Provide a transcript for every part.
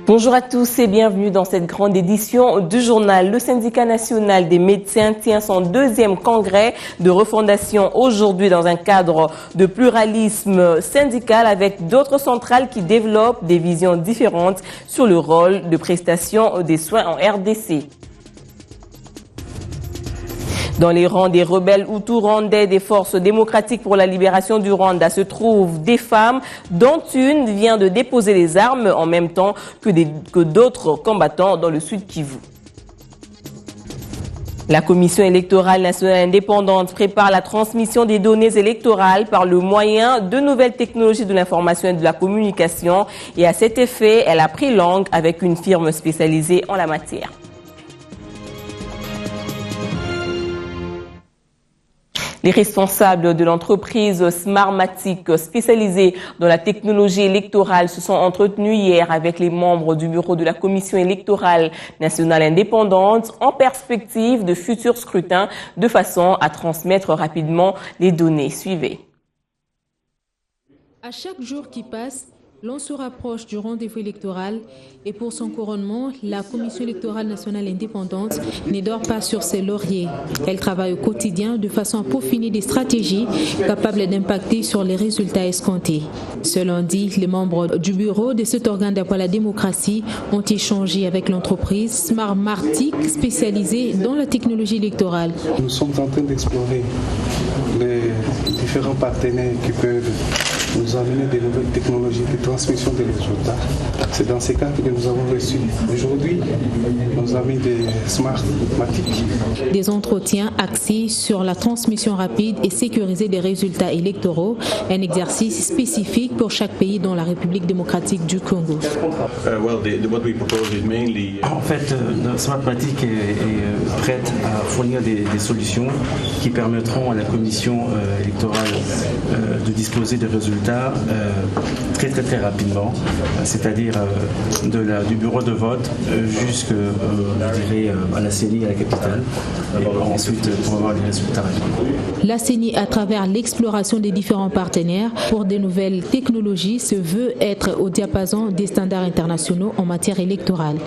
Bonjour à tous et bienvenue dans cette grande édition du journal. Le syndicat national des médecins tient son deuxième congrès de refondation aujourd'hui dans un cadre de pluralisme syndical avec d'autres centrales qui développent des visions différentes sur le rôle de prestation des soins en RDC. Dans les rangs des rebelles Hutus rwandais des forces démocratiques pour la libération du Rwanda se trouvent des femmes dont une vient de déposer les armes en même temps que d'autres combattants dans le sud Kivu. La Commission électorale nationale indépendante prépare la transmission des données électorales par le moyen de nouvelles technologies de l'information et de la communication et à cet effet, elle a pris langue avec une firme spécialisée en la matière. Les responsables de l'entreprise Smartmatic spécialisée dans la technologie électorale se sont entretenus hier avec les membres du bureau de la Commission électorale nationale indépendante en perspective de futurs scrutins de façon à transmettre rapidement les données. Suivez. À chaque jour qui passe, l'on se rapproche du rendez-vous électoral et pour son couronnement, la Commission électorale nationale indépendante ne dort pas sur ses lauriers. Elle travaille au quotidien de façon à peaufiner des stratégies capables d'impacter sur les résultats escomptés. Ce lundi, les membres du bureau de cet organe d'appui à la démocratie ont échangé avec l'entreprise Smartmatic spécialisée dans la technologie électorale. Nous sommes en train d'explorer les différents partenaires qui peuvent nous amener des nouvelles technologies de transmission des résultats. C'est dans ces cadres que nous avons reçu aujourd'hui nos amis de Smartmatic. Des entretiens axés sur la transmission rapide et sécurisée des résultats électoraux, un exercice spécifique pour chaque pays dans la République démocratique du Congo. En fait, Smartmatic est prête à fournir des solutions qui permettront à la commission électorale de disposer de résultats très rapidement, c'est-à-dire du bureau de vote jusqu'à la CENI, à la capitale, et ensuite pour avoir les résultats rapidement. La CENI, à travers l'exploration des différents partenaires pour des nouvelles technologies, se veut être au diapason des standards internationaux en matière électorale.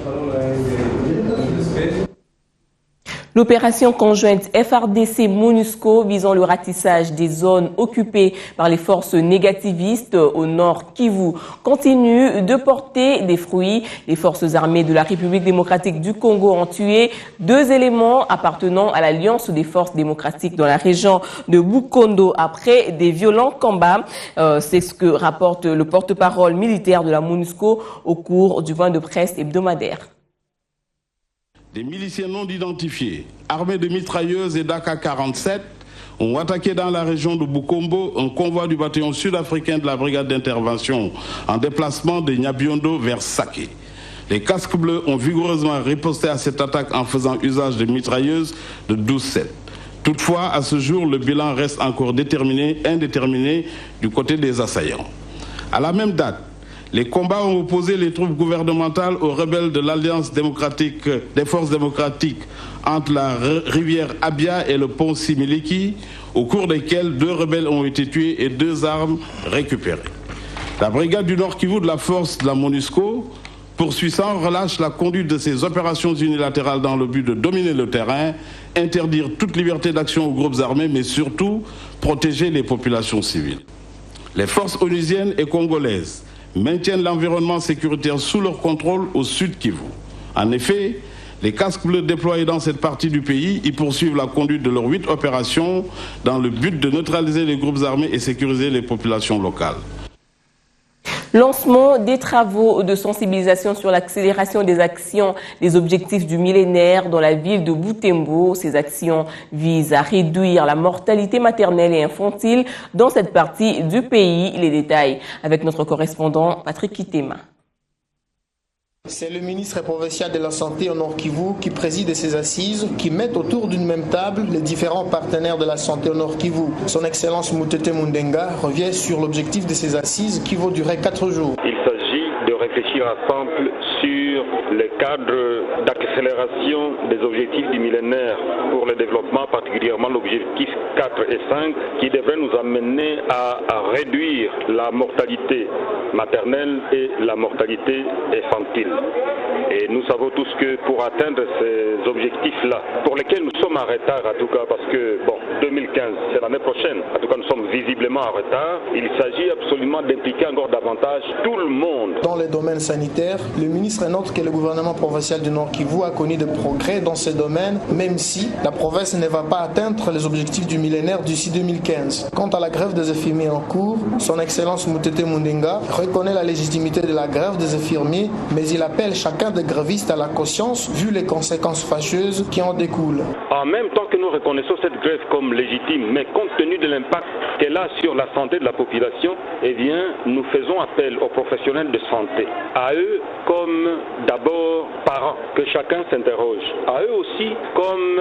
L'opération conjointe FARDC-MONUSCO visant le ratissage des zones occupées par les forces négativistes au nord Kivu continue de porter des fruits. Les forces armées de la République démocratique du Congo ont tué 2 éléments appartenant à l'Alliance des forces démocratiques dans la région de Bukondo après des violents combats. C'est ce que rapporte le porte-parole militaire de la MONUSCO au cours du point de presse hebdomadaire. Des miliciens non identifiés, armés de mitrailleuses et d'AK-47, ont attaqué dans la région de Bukombo un convoi du bataillon sud-africain de la brigade d'intervention en déplacement de Nyabiondo vers Saké. Les casques bleus ont vigoureusement riposté à cette attaque en faisant usage de mitrailleuses de 12-7. Toutefois, à ce jour, le bilan reste encore indéterminé du côté des assaillants. À la même date, les combats ont opposé les troupes gouvernementales aux rebelles de l'Alliance démocratique des forces démocratiques entre la rivière Abia et le pont Similiki, au cours desquels 2 rebelles ont été tués et 2 armes récupérées. La brigade du Nord Kivu de la force de la MONUSCO poursuit sans relâche la conduite de ses opérations unilatérales dans le but de dominer le terrain, interdire toute liberté d'action aux groupes armés, mais surtout protéger les populations civiles. Les forces onusiennes et congolaises maintiennent l'environnement sécuritaire sous leur contrôle au sud Kivu. En effet, les casques bleus déployés dans cette partie du pays y poursuivent la conduite de leurs 8 opérations dans le but de neutraliser les groupes armés et sécuriser les populations locales. Lancement des travaux de sensibilisation sur l'accélération des actions des objectifs du millénaire dans la ville de Butembo. Ces actions visent à réduire la mortalité maternelle et infantile dans cette partie du pays. Les détails avec notre correspondant Patrick Kitema. C'est le ministre provincial de la Santé au Nord Kivu qui préside ces assises qui mettent autour d'une même table les différents partenaires de la santé au Nord Kivu. Son Excellence Mutete Mundenga revient sur l'objectif de ces assises qui vont durer 4 jours. Il s'agit de réfléchir ensemble sur le cadre d'accélération des objectifs du millénaire pour le développement, particulièrement l'objectif 4 et 5, qui devrait nous amener à réduire la mortalité maternelle et la mortalité infantile. Et nous savons tous que pour atteindre ces objectifs-là, pour lesquels nous sommes en retard en tout cas, parce que 2015, c'est l'année prochaine, en tout cas nous sommes visiblement en retard, il s'agit absolument d'impliquer encore davantage tout le monde. Dans les domaines sanitaires, le ministre note que le gouvernement provincial du Nord Kivu a connu des progrès dans ces domaines, même si la province ne va pas atteindre les objectifs du millénaire d'ici 2015. Quant à la grève des infirmiers en cours, son Excellence Moutete Mundenga reconnaît la légitimité de la grève des infirmiers, mais il appelle chacun des grévistes à la conscience vu les conséquences fâcheuses qui en découlent. En même temps que nous reconnaissons cette grève comme légitime, mais compte tenu de l'impact qu'elle a sur la santé de la population, eh bien, nous faisons appel aux professionnels de santé, à eux comme d'abord parents, que chacun s'interroge, à eux aussi comme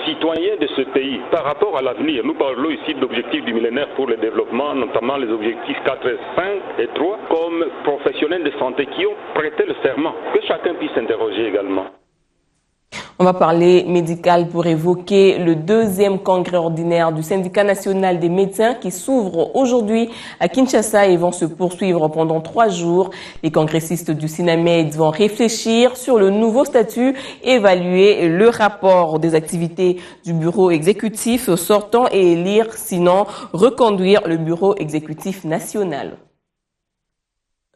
citoyens de ce pays par rapport à l'avenir. Nous parlons ici de l'objectif du millénaire pour le développement, notamment les objectifs 4, 5 et 3, comme professionnels de santé qui ont prêté le serment, que chacun puisse s'interroger également. On va parler médical pour évoquer le deuxième congrès ordinaire du syndicat national des médecins qui s'ouvre aujourd'hui à Kinshasa et vont se poursuivre pendant 3 jours. Les congressistes du SINAMED vont réfléchir sur le nouveau statut, évaluer le rapport des activités du bureau exécutif sortant et élire, sinon reconduire le bureau exécutif national.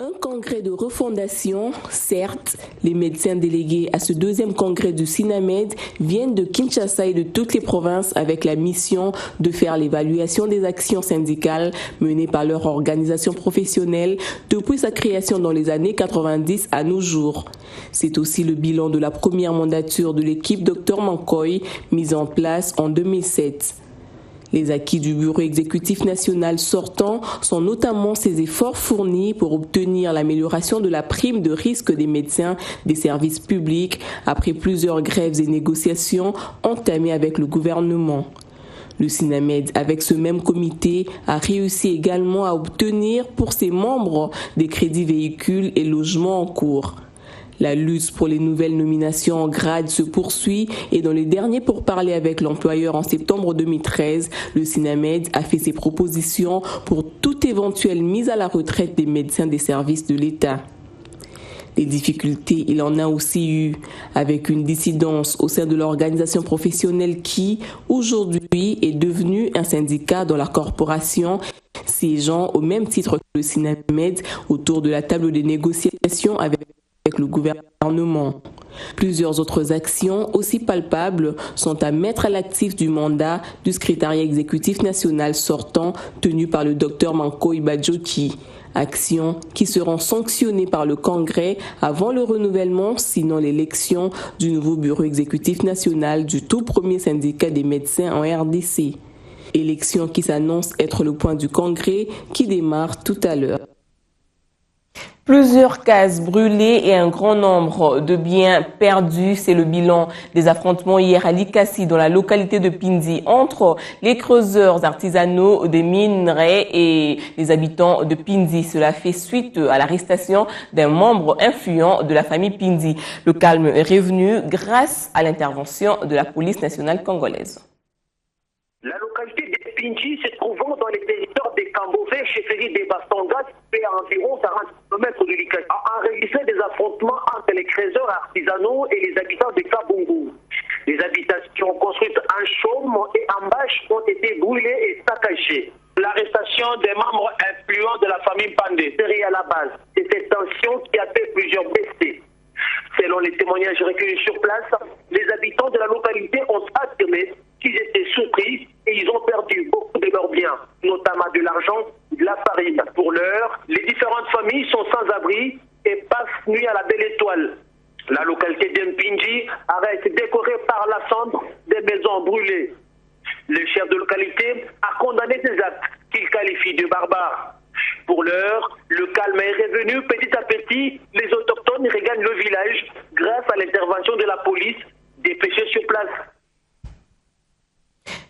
Un congrès de refondation, certes, les médecins délégués à ce deuxième congrès du SINAMED viennent de Kinshasa et de toutes les provinces avec la mission de faire l'évaluation des actions syndicales menées par leur organisation professionnelle depuis sa création dans les années 90 à nos jours. C'est aussi le bilan de la première mandature de l'équipe Dr Mankoy mise en place en 2007. Les acquis du bureau exécutif national sortant sont notamment ses efforts fournis pour obtenir l'amélioration de la prime de risque des médecins des services publics après plusieurs grèves et négociations entamées avec le gouvernement. Le SINAMED, avec ce même comité, a réussi également à obtenir pour ses membres des crédits véhicules et logements en cours. La lutte pour les nouvelles nominations en grade se poursuit et dans les derniers pourparlers avec l'employeur en septembre 2013, le SINAMED a fait ses propositions pour toute éventuelle mise à la retraite des médecins des services de l'État. Des difficultés, il en a aussi eu, avec une dissidence au sein de l'organisation professionnelle qui, aujourd'hui, est devenue un syndicat dans la corporation, siégeant au même titre que le SINAMED autour de la table des négociations avec le gouvernement. Plusieurs autres actions aussi palpables sont à mettre à l'actif du mandat du secrétariat exécutif national sortant tenu par le Dr Mankoy Badjoki. Actions qui seront sanctionnées par le Congrès avant le renouvellement, sinon l'élection du nouveau bureau exécutif national du tout premier syndicat des médecins en RDC. Élection qui s'annonce être le point du Congrès qui démarre tout à l'heure. Plusieurs cases brûlées et un grand nombre de biens perdus, c'est le bilan des affrontements hier à Likasi dans la localité de Pindi entre les creuseurs artisanaux des minerais et les habitants de Pindi. Cela fait suite à l'arrestation d'un membre influent de la famille Pindi. Le calme est revenu grâce à l'intervention de la police nationale congolaise. La localité de Pindi se trouvant dans les territoires des Kambové, chefferie des Bastongas, fait à environ 40 km de Likasi, a enregistré des affrontements entre les creuseurs artisanaux et les habitants de Kabungu. Les habitations construites en chaume et en bâche ont été brûlées et saccagées. L'arrestation des membres influents de la famille Pandé serait à la base de cette tension qui a fait plusieurs blessés. Selon les témoignages recueillis sur place, les habitants de la localité ont affirmé qu'ils étaient surpris et ils ont perdu beaucoup de leurs biens, notamment de l'argent, de la farine. Pour l'heure, les différentes familles sont sans abri et passent nuit à la belle étoile. La localité d'Mpinji reste décorée par la cendre des maisons brûlées. Le chef de localité a condamné ces actes qu'il qualifie de barbares. Pour l'heure, le calme est revenu petit à petit. Les autochtones regagnent le village grâce à l'intervention de la police dépêchée sur place.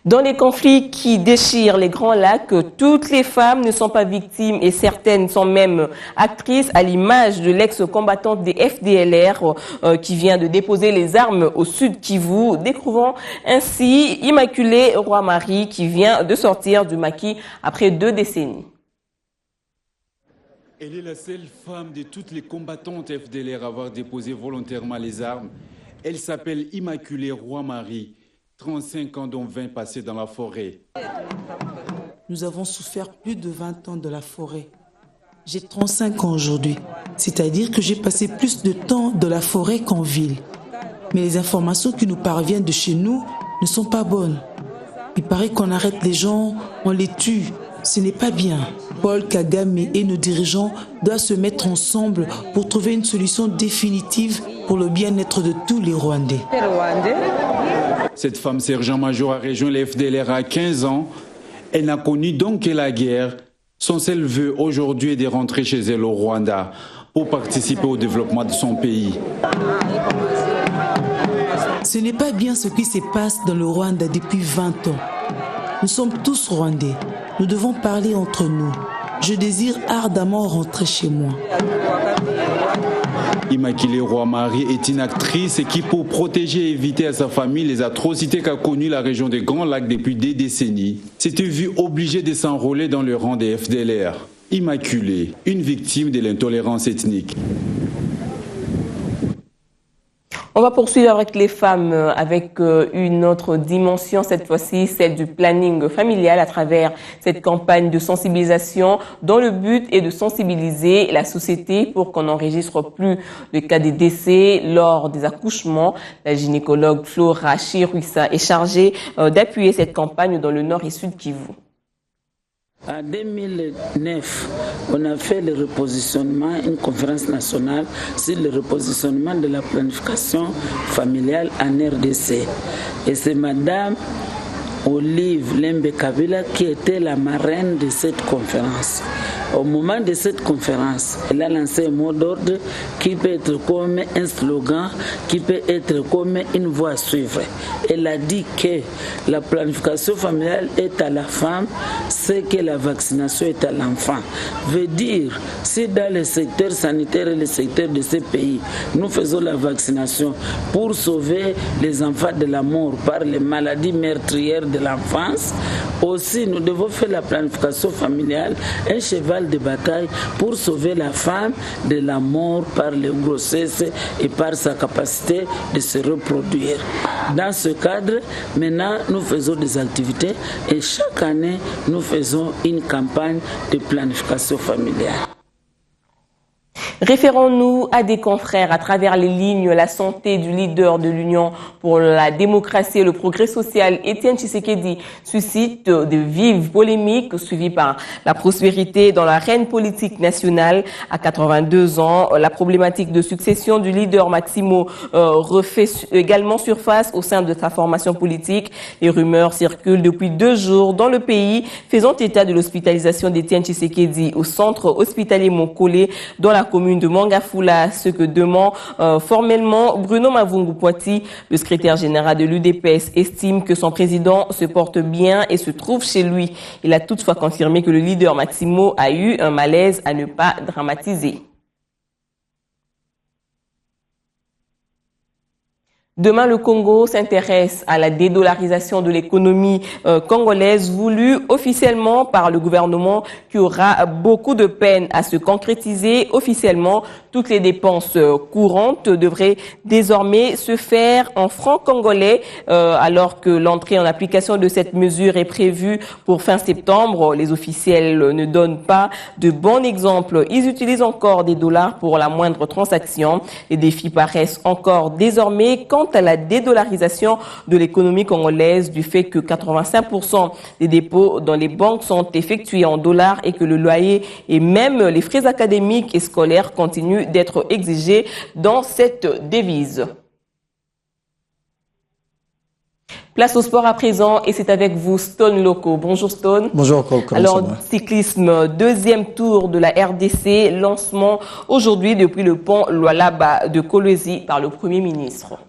Dans les conflits qui déchirent les Grands Lacs, toutes les femmes ne sont pas victimes et certaines sont même actrices, à l'image de l'ex-combattante des FDLR qui vient de déposer les armes au Sud Kivu. Découvrons ainsi Immaculée Roy-Marie qui vient de sortir du maquis après 2 décennies. Elle est la seule femme de toutes les combattantes FDLR à avoir déposé volontairement les armes. Elle s'appelle Immaculée Roy-Marie. 35 ans dont 20 passés dans la forêt. Nous avons souffert plus de 20 ans de la forêt. J'ai 35 ans aujourd'hui, c'est-à-dire que j'ai passé plus de temps dans la forêt qu'en ville. Mais les informations qui nous parviennent de chez nous ne sont pas bonnes. Il paraît qu'on arrête les gens, on les tue. Ce n'est pas bien. Paul Kagame et nos dirigeants doivent se mettre ensemble pour trouver une solution définitive pour le bien-être de tous les Rwandais. Cette femme sergent-major a rejoint les FDLR à 15 ans. Elle n'a connu donc que la guerre. Son seul vœu aujourd'hui est de rentrer chez elle au Rwanda pour participer au développement de son pays. Ce n'est pas bien ce qui se passe dans le Rwanda depuis 20 ans. Nous sommes tous Rwandais. Nous devons parler entre nous. Je désire ardemment rentrer chez moi. Immaculée Roy-Marie est une actrice qui, pour protéger et éviter à sa famille les atrocités qu'a connues la région des Grands Lacs depuis des décennies, s'était vue obligée de s'enrôler dans le rang des FDLR. Immaculée, une victime de l'intolérance ethnique. On va poursuivre avec les femmes, avec une autre dimension, cette fois-ci, celle du planning familial à travers cette campagne de sensibilisation dont le but est de sensibiliser la société pour qu'on n'enregistre plus de cas de décès lors des accouchements. La gynécologue Flora Chiruissa est chargée d'appuyer cette campagne dans le nord et sud Kivu. En 2009, on a fait le repositionnement, une conférence nationale sur le repositionnement de la planification familiale en RDC. Et c'est Madame Olive Lembe Kabila qui était la marraine de cette conférence. Au moment de cette conférence, elle a lancé un mot d'ordre qui peut être comme un slogan, qui peut être comme une voie à suivre. Elle a dit que la planification familiale est à la femme, ce que la vaccination est à l'enfant. Veut dire, si dans le secteur sanitaire et le secteur de ces pays, nous faisons la vaccination pour sauver les enfants de la mort par les maladies meurtrières de l'enfance, aussi nous devons faire la planification familiale, un cheval de bataille pour sauver la femme de la mort par les grossesses et par sa capacité de se reproduire. Dans ce cadre, maintenant, nous faisons des activités et chaque année, nous faisons une campagne de planification familiale. Référons-nous à des confrères à travers les lignes. La santé du leader de l'Union pour la démocratie et le progrès social, Étienne Tshisekedi, suscite de vives polémiques suivies par la prospérité dans l'arène politique nationale. À 82 ans, la problématique de succession du leader Maximo refait également surface au sein de sa formation politique. Les rumeurs circulent depuis 2 jours dans le pays, faisant état de l'hospitalisation d'Étienne Tshisekedi au centre hospitalier Mokole dans la commune de Mangafula, ce que demande formellement Bruno Mavungu-Poiti. Le secrétaire général de l'UDPS estime que son président se porte bien et se trouve chez lui. Il a toutefois confirmé que le leader Maximo a eu un malaise à ne pas dramatiser. Demain, le Congo s'intéresse à la dédollarisation de l'économie congolaise voulue officiellement par le gouvernement qui aura beaucoup de peine à se concrétiser officiellement. Toutes les dépenses courantes devraient désormais se faire en francs congolais alors que l'entrée en application de cette mesure est prévue pour fin septembre. Les officiels ne donnent pas de bon exemple. Ils utilisent encore des dollars pour la moindre transaction. Les défis paraissent encore désormais quant à la dédollarisation de l'économie congolaise du fait que 85% des dépôts dans les banques sont effectués en dollars et que le loyer et même les frais académiques et scolaires continuent d'être exigés dans cette devise. Place au sport à présent et c'est avec vous Stone Loco. Bonjour Stone. Bonjour Coco. Alors cyclisme, 2e tour de la RDC, lancement aujourd'hui depuis le pont Lualaba de Kolwezi par le Premier ministre.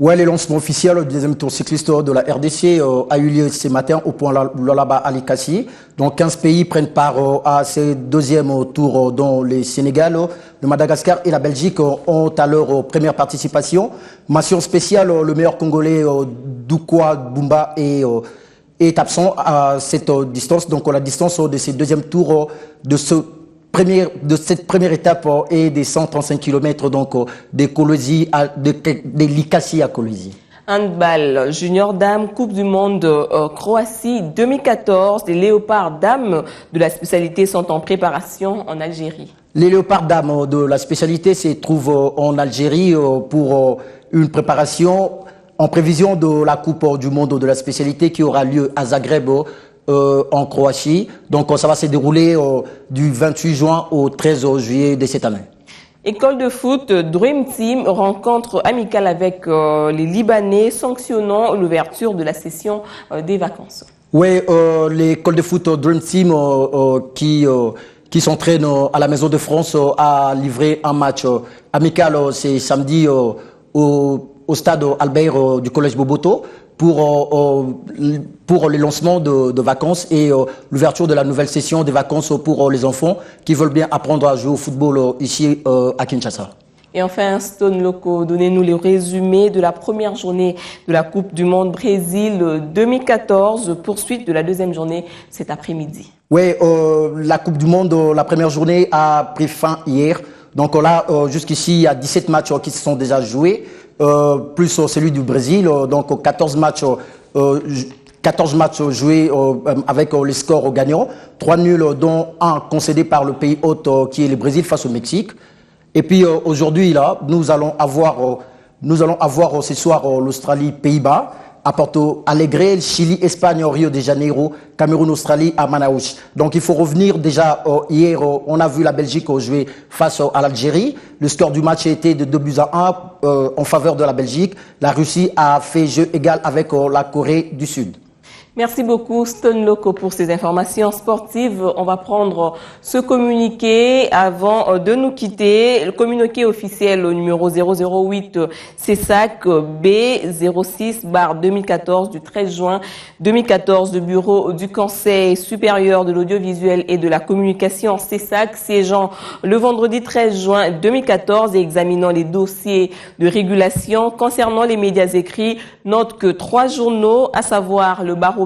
Ouais, le lancement officiel du deuxième tour cycliste de la RDC a eu lieu ce matin au point Lolaba Alikassi. Donc 15 pays prennent part à ce deuxième tour, dont le Sénégal, le Madagascar et la Belgique ont à leur première participation. Mention spéciale, le meilleur Congolais Doukoua Bumba est absent à cette distance. Donc la distance de ce deuxième tour de cette première étape est des 135 km donc de Likassi à Kolwezi. Handball junior dame Coupe du Monde Croatie 2014. Les léopards dames de la spécialité sont en préparation en Algérie. Les léopards dames de la spécialité se trouvent en Algérie pour une préparation en prévision de la Coupe du Monde de la spécialité qui aura lieu à Zagreb en Croatie. Donc ça va se dérouler du 28 juin au 13 juillet de cette année. École de foot Dream Team, rencontre amicale avec les Libanais sanctionnant l'ouverture de la session des vacances. Oui, l'école de foot Dream Team qui s'entraîne à la Maison de France a livré un match amical c'est samedi au stade Albert du Collège Boboto pour le lancement de vacances et l'ouverture de la nouvelle session des vacances pour les enfants qui veulent bien apprendre à jouer au football ici à Kinshasa. Et enfin, Stone Loco, donnez-nous le résumé de la première journée de la Coupe du Monde Brésil 2014, poursuite de la deuxième journée cet après-midi. Oui, la Coupe du Monde, la première journée a pris fin hier. Donc là, jusqu'ici, il y a 17 matchs qui se sont déjà joués. Plus celui du Brésil, donc 14 matchs joués avec les scores gagnants, 3 nuls dont un concédé par le pays hôte qui est le Brésil face au Mexique. Et puis aujourd'hui là, nous allons avoir ce soir l'Australie, Pays-Bas, à Porto Alegre, Chili, Espagne, Rio de Janeiro, Cameroun, Australie, à Manaus. Donc il faut revenir déjà hier, on a vu la Belgique jouer face à l'Algérie. Le score du match a été de 2-1 en faveur de la Belgique. La Russie a fait jeu égal avec la Corée du Sud. Merci beaucoup Stone Loco pour ces informations sportives. On va prendre ce communiqué avant de nous quitter. Le communiqué officiel au numéro 008 CESAC B06/2014 du 13 juin 2014 du bureau du Conseil supérieur de l'audiovisuel et de la communication CESAC siégeant le vendredi 13 juin 2014 et examinant les dossiers de régulation concernant les médias écrits note que 3 journaux, à savoir le Baromètre,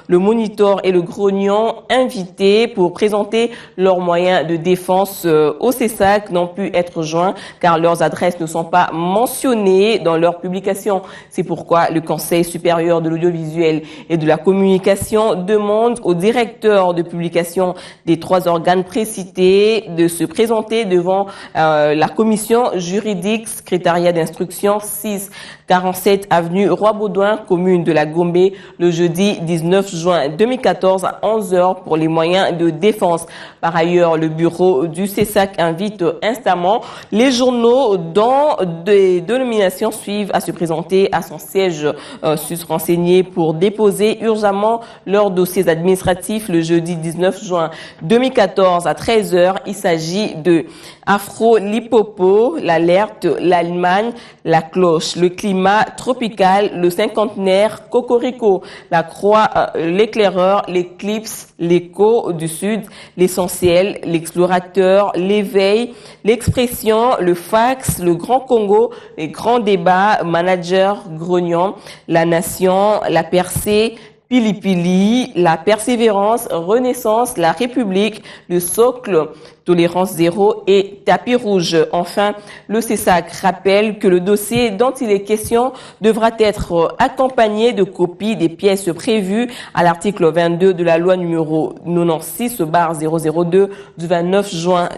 le Monitor et le Grognon, invités pour présenter leurs moyens de défense au CESAC, n'ont pu être joints car leurs adresses ne sont pas mentionnées dans leur publication. C'est pourquoi le Conseil supérieur de l'audiovisuel et de la communication demande aux directeurs de publication des 3 organes précités de se présenter devant la commission juridique, secrétariat d'instruction 647 avenue Roi-Baudouin, commune de la Gombe, le jeudi 19 juin 2014 à 11h pour les moyens de défense. Par ailleurs, le bureau du CESAC invite instamment les journaux dont des dénominations suivent à se présenter à son siège renseigné pour déposer urgemment leurs dossiers administratifs le jeudi 19 juin 2014 à 13h. Il s'agit de Afro Lipopo, l'Alerte, l'Allemagne, la Cloche, le Climat tropical, le Cinquantenaire, Cocorico, la Croix, l'Éclaireur, l'Éclipse, l'Écho du Sud, l'Essentiel, l'Explorateur, l'Éveil, l'Expression, le Fax, le Grand Congo, les Grands Débats, Manager, Grognon, la Nation, la Percée, Pili Pili, la Persévérance, Renaissance, la République, le Socle, Tolérance Zéro et Tapis Rouge. Enfin, le CESAC rappelle que le dossier dont il est question devra être accompagné de copies des pièces prévues à l'article 22 de la loi numéro 96/002 du 29 juin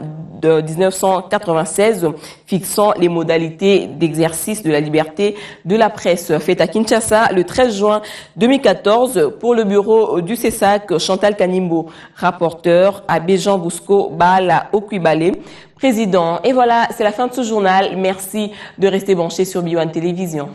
de 1996 fixant les modalités d'exercice de la liberté de la presse. Fait à Kinshasa le 13 juin 2014 pour le bureau du CESAC, Chantal Kanimbo, rapporteur, Abbé Jean Bousco Bala Okwibale, président. Et voilà, c'est la fin de ce journal. Merci de rester branché sur Bio1 Télévision.